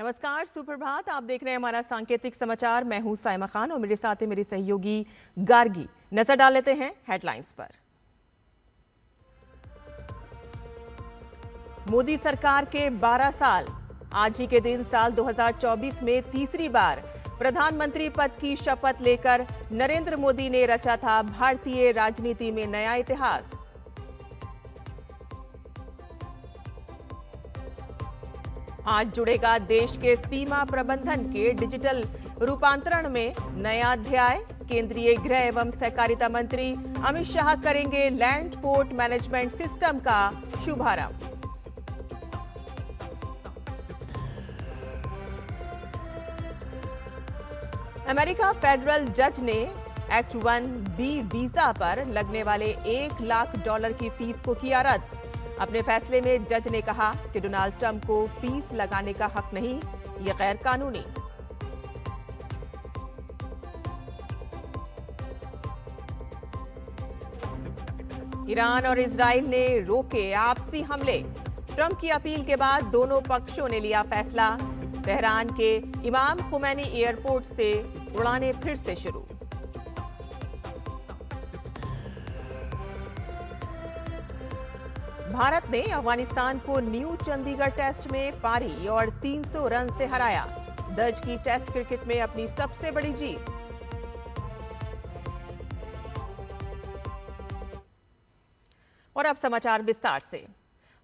नमस्कार, सुप्रभात। आप देख रहे हैं हमारा सांकेतिक समाचार। मैं हूं साइमा खान और मेरे साथ है मेरी सहयोगी गार्गी। नजर डाल लेते हैं हेडलाइंस पर। मोदी सरकार के 12 साल। आज ही के दिन साल 2024 में तीसरी बार प्रधानमंत्री पद की शपथ लेकर नरेंद्र मोदी ने रचा था भारतीय राजनीति में नया इतिहास। आज जुड़ेगा देश के सीमा प्रबंधन के डिजिटल रूपांतरण में नया अध्याय। केंद्रीय गृह एवं सहकारिता मंत्री अमित शाह करेंगे लैंड पोर्ट मैनेजमेंट सिस्टम का शुभारंभ। अमेरिका फेडरल जज ने H-1B वीजा पर लगने वाले $1 लाख की फीस को किया रद्द। अपने फैसले में जज ने कहा कि डोनाल्ड ट्रंप को फीस लगाने का हक नहीं, ये गैर कानूनी। ईरान और इजराइल ने रोके आपसी हमले। ट्रंप की अपील के बाद दोनों पक्षों ने लिया फैसला। तेहरान के इमाम खुमैनी एयरपोर्ट से उड़ानें फिर से शुरू। भारत ने अफगानिस्तान को न्यू चंडीगढ़ टेस्ट में पारी और 300 रन से हराया। दर्ज की टेस्ट क्रिकेट में अपनी सबसे बड़ी जीत। और अब समाचार विस्तार से।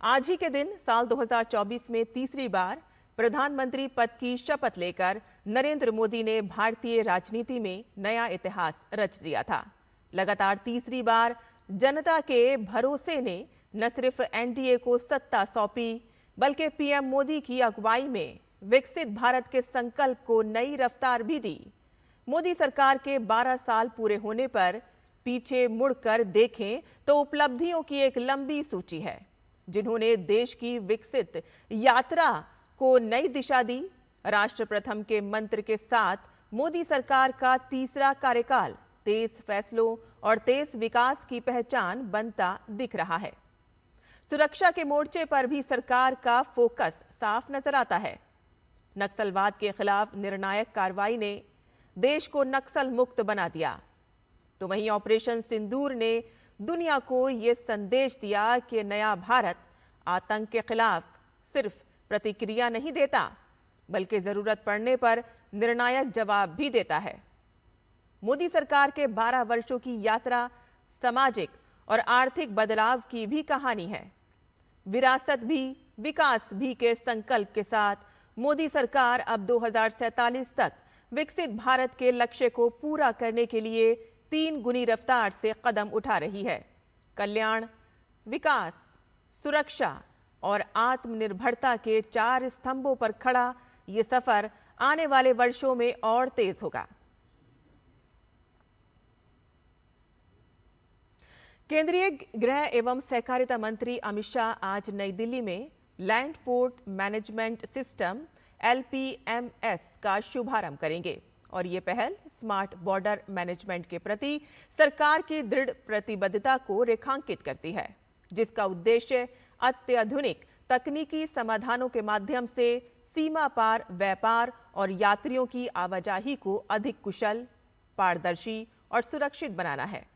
आज ही के दिन साल 2024 में तीसरी बार प्रधानमंत्री पद की शपथ लेकर नरेंद्र मोदी ने भारतीय राजनीति में नया इतिहास रच दिया था। लगातार तीसरी बार जनता के भरोसे ने न सिर्फ एनडीए को सत्ता सौंपी, बल्कि पीएम मोदी की अगुवाई में विकसित भारत के संकल्प को नई रफ्तार भी दी। मोदी सरकार के 12 साल पूरे होने पर पीछे मुड़कर देखें तो उपलब्धियों की एक लंबी सूची है, जिन्होंने देश की विकसित यात्रा को नई दिशा दी। राष्ट्र प्रथम के मंत्र के साथ मोदी सरकार का तीसरा कार्यकाल तेज फैसलों और तेज विकास की पहचान बनता दिख रहा है। सुरक्षा के मोर्चे पर भी सरकार का फोकस साफ नजर आता है। नक्सलवाद के खिलाफ निर्णायक कार्रवाई ने देश को नक्सल मुक्त बना दिया, तो वहीं ऑपरेशन सिंदूर ने दुनिया को ये संदेश दिया कि नया भारत आतंक के खिलाफ सिर्फ प्रतिक्रिया नहीं देता, बल्कि जरूरत पड़ने पर निर्णायक जवाब भी देता है। मोदी सरकार के 12 वर्षों की यात्रा सामाजिक और आर्थिक बदलाव की भी कहानी है। विरासत भी विकास भी के संकल्प के साथ मोदी सरकार अब 2047 तक विकसित भारत के लक्ष्य को पूरा करने के लिए 3 गुनी रफ्तार से कदम उठा रही है। कल्याण, विकास, सुरक्षा और आत्मनिर्भरता के 4 स्तंभों पर खड़ा ये सफर आने वाले वर्षों में और तेज होगा। केंद्रीय गृह एवं सहकारिता मंत्री अमित शाह आज नई दिल्ली में land port management system LPMS का शुभारंभ करेंगे और ये पहल स्मार्ट बॉर्डर मैनेजमेंट के प्रति सरकार की दृढ़ प्रतिबद्धता को रेखांकित करती है, जिसका उद्देश्य अत्याधुनिक तकनीकी समाधानों के माध्यम से सीमा पार व्यापार और यात्रियों की आवाजाही को अधिक कुशल, पारदर्शी और सुरक्षित बनाना है।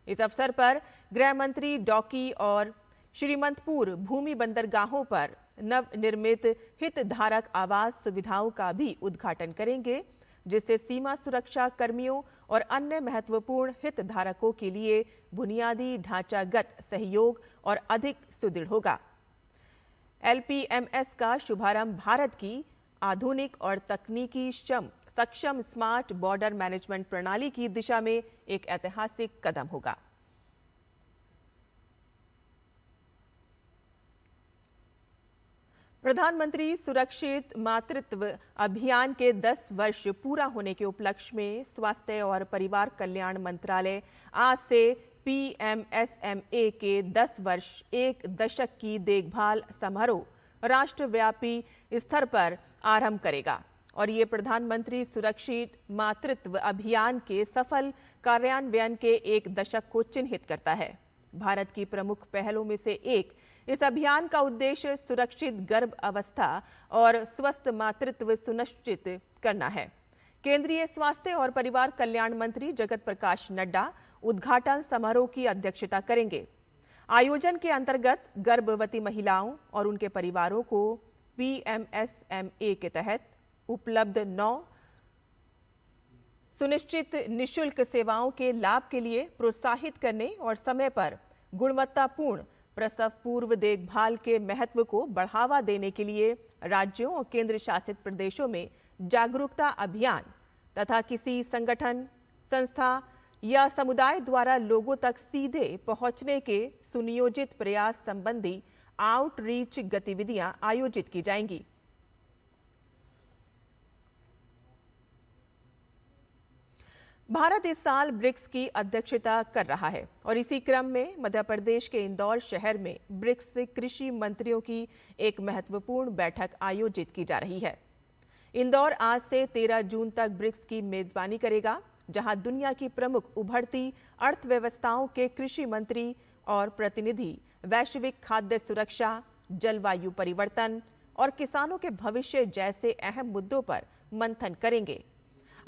इस अवसर पर गृह मंत्री डॉकी और श्रीमंतपुर भूमि बंदरगाहों पर नवनिर्मित हितधारक आवास सुविधाओं का भी उद्घाटन करेंगे, जिससे सीमा सुरक्षा कर्मियों और अन्य महत्वपूर्ण हितधारकों के लिए बुनियादी ढांचागत सहयोग और अधिक सुदृढ़ होगा। LPMS का शुभारंभ भारत की आधुनिक और तकनीकी सक्षम स्मार्ट बॉर्डर मैनेजमेंट प्रणाली की दिशा में एक ऐतिहासिक कदम होगा। प्रधानमंत्री सुरक्षित मातृत्व अभियान के 10 वर्ष पूरा होने के उपलक्ष्य में स्वास्थ्य और परिवार कल्याण मंत्रालय आज से PMSMA के 10 वर्ष 1 दशक की देखभाल समारोह राष्ट्रव्यापी स्तर पर आरंभ करेगा और ये प्रधानमंत्री सुरक्षित मातृत्व अभियान के सफल कार्यान्वयन के 1 दशक को चिन्हित करता है। भारत की प्रमुख पहलों में से एक इस अभियान का उद्देश्य सुरक्षित गर्भ अवस्था और स्वस्थ मातृत्व सुनिश्चित करना है। केंद्रीय स्वास्थ्य और परिवार कल्याण मंत्री जगत प्रकाश नड्डा उद्घाटन समारोह की अध्यक्षता करेंगे। आयोजन के अंतर्गत गर्भवती महिलाओं और उनके परिवारों को PMSMA के तहत उपलब्ध 9 सुनिश्चित निशुल्क सेवाओं के लाभ के लिए प्रोत्साहित करने और समय पर गुणवत्तापूर्ण प्रसव पूर्व देखभाल के महत्व को बढ़ावा देने के लिए राज्यों और केंद्र शासित प्रदेशों में जागरूकता अभियान तथा किसी संगठन, संस्था या समुदाय द्वारा लोगों तक सीधे पहुंचने के सुनियोजित प्रयास संबंधी आउटरीच गतिविधियां आयोजित की जाएंगी। भारत इस साल ब्रिक्स की अध्यक्षता कर रहा है और इसी क्रम में मध्य प्रदेश के इंदौर शहर में ब्रिक्स कृषि मंत्रियों की एक महत्वपूर्ण बैठक आयोजित की जा रही है। इंदौर आज से 13 जून तक ब्रिक्स की मेजबानी करेगा, जहां दुनिया की प्रमुख उभरती अर्थव्यवस्थाओं के कृषि मंत्री और प्रतिनिधि वैश्विक खाद्य सुरक्षा, जलवायु परिवर्तन और किसानों के भविष्य जैसे अहम मुद्दों पर मंथन करेंगे।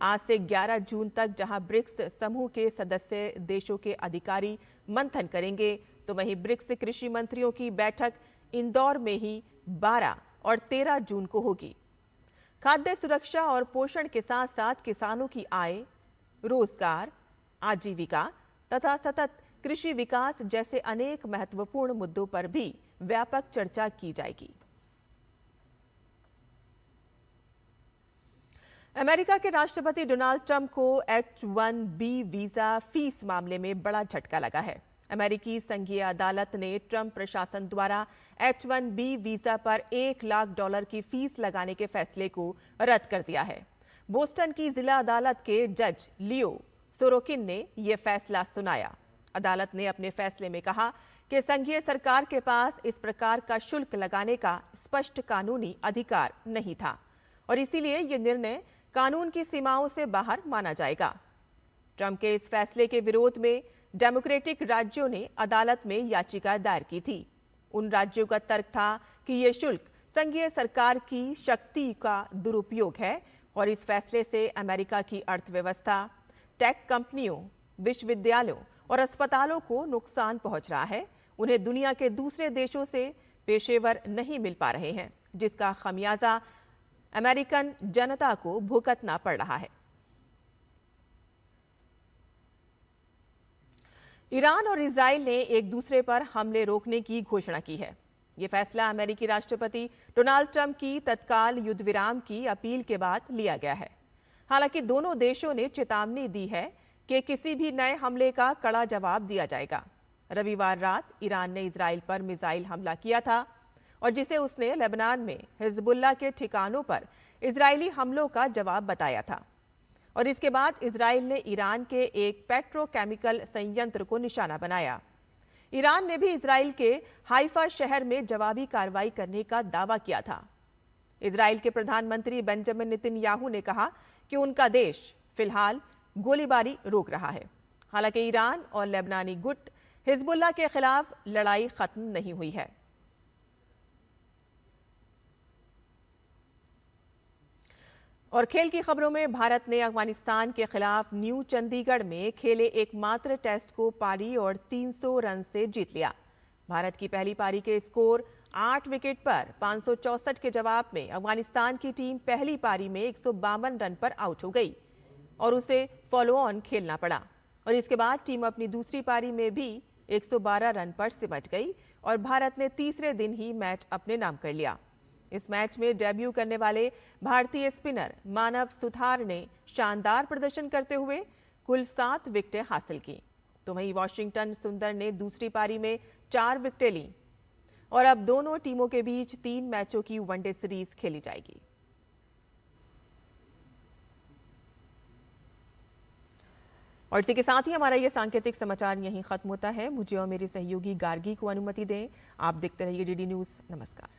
आज से 11 जून तक जहां ब्रिक्स समूह के सदस्य देशों के अधिकारी मंथन करेंगे, तो वहीं ब्रिक्स कृषि मंत्रियों की बैठक इंदौर में ही 12 और 13 जून को होगी। खाद्य सुरक्षा और पोषण के साथ साथ किसानों की आय, रोजगार, आजीविका तथा सतत कृषि विकास जैसे अनेक महत्वपूर्ण मुद्दों पर भी व्यापक चर्चा की जाएगी। अमेरिका के राष्ट्रपति डोनाल्ड ट्रंप को H-1B वीजा फीस मामले में बड़ा झटका लगा है। अमेरिकी संघीय अदालत ने ट्रंप प्रशासन द्वारा H-1B वीजा पर $1 लाख की फीस लगाने के फैसले को रद्द कर दिया है। बोस्टन की जिला अदालत के जज लियो सोरोकिन ने यह फैसला सुनाया। अदालत ने अपने फैसले में कहा कि संघीय सरकार के पास इस प्रकार का शुल्क लगाने का स्पष्ट कानूनी अधिकार नहीं था और इसीलिए यह निर्णय कानून की सीमाओं से बाहर माना जाएगा। ट्रंप के इस फैसले के विरोध में डेमोक्रेटिक राज्यों ने अदालत में याचिका दायर की थी। उन राज्यों का तर्क था कि यह शुल्क संघीय सरकार की शक्ति का दुरुपयोग है और इस फैसले से अमेरिका की अर्थव्यवस्था, टेक कंपनियों, विश्वविद्यालयों और अस्पतालों को नुकसान पहुंच रहा है। उन्हें दुनिया के दूसरे देशों से पेशेवर नहीं मिल पा रहे हैं, जिसका खमियाजा अमेरिकन जनता को भुगतना पड़ रहा है। ईरान और इजराइल ने एक दूसरे पर हमले रोकने की घोषणा की है। यह फैसला अमेरिकी राष्ट्रपति डोनाल्ड ट्रंप की तत्काल युद्ध विराम की अपील के बाद लिया गया है। हालांकि दोनों देशों ने चेतावनी दी है कि किसी भी नए हमले का कड़ा जवाब दिया जाएगा। रविवार रात ईरान ने इजराइल पर मिसाइल हमला किया था और जिसे उसने लेबनान में हिजबुल्लाह के ठिकानों पर इजरायली हमलों का जवाब बताया था और इसके बाद इजराइल ने ईरान के एक पेट्रोकेमिकल संयंत्र को निशाना बनाया। ईरान ने भी इजराइल के हाइफा शहर में जवाबी कार्रवाई करने का दावा किया था। इजराइल के प्रधानमंत्री बेंजामिन नेतन्याहू ने कहा कि उनका देश फिलहाल गोलीबारी रोक रहा है। हालांकि ईरान और लेबनानी गुट हिजबुल्लाह के खिलाफ लड़ाई खत्म नहीं हुई है। और खेल की खबरों में भारत ने अफगानिस्तान के खिलाफ न्यू चंडीगढ़ में खेले एकमात्र टेस्ट को पारी और 300 रन से जीत लिया। भारत की पहली पारी के स्कोर 8 विकेट पर 564 के जवाब में अफगानिस्तान की टीम पहली पारी में 152 रन पर आउट हो गई और उसे फॉलो ऑन खेलना पड़ा और इसके बाद टीम अपनी दूसरी पारी में भी 112 रन पर सिमट गई और भारत ने तीसरे दिन ही मैच अपने नाम कर लिया। इस मैच में डेब्यू करने वाले भारतीय स्पिनर मानव सुथार ने शानदार प्रदर्शन करते हुए कुल 7 विकेटें हासिल की, तो वहीं वाशिंगटन सुंदर ने दूसरी पारी में 4 विकेटें लीं और अब दोनों टीमों के बीच 3 मैचों की वनडे सीरीज खेली जाएगी। और इसी के साथ ही हमारा ये सांकेतिक समाचार यहीं खत्म होता है। मुझे और मेरे सहयोगी गार्गी को अनुमति दें। आप देखते रहिए डीडी न्यूज़। नमस्कार।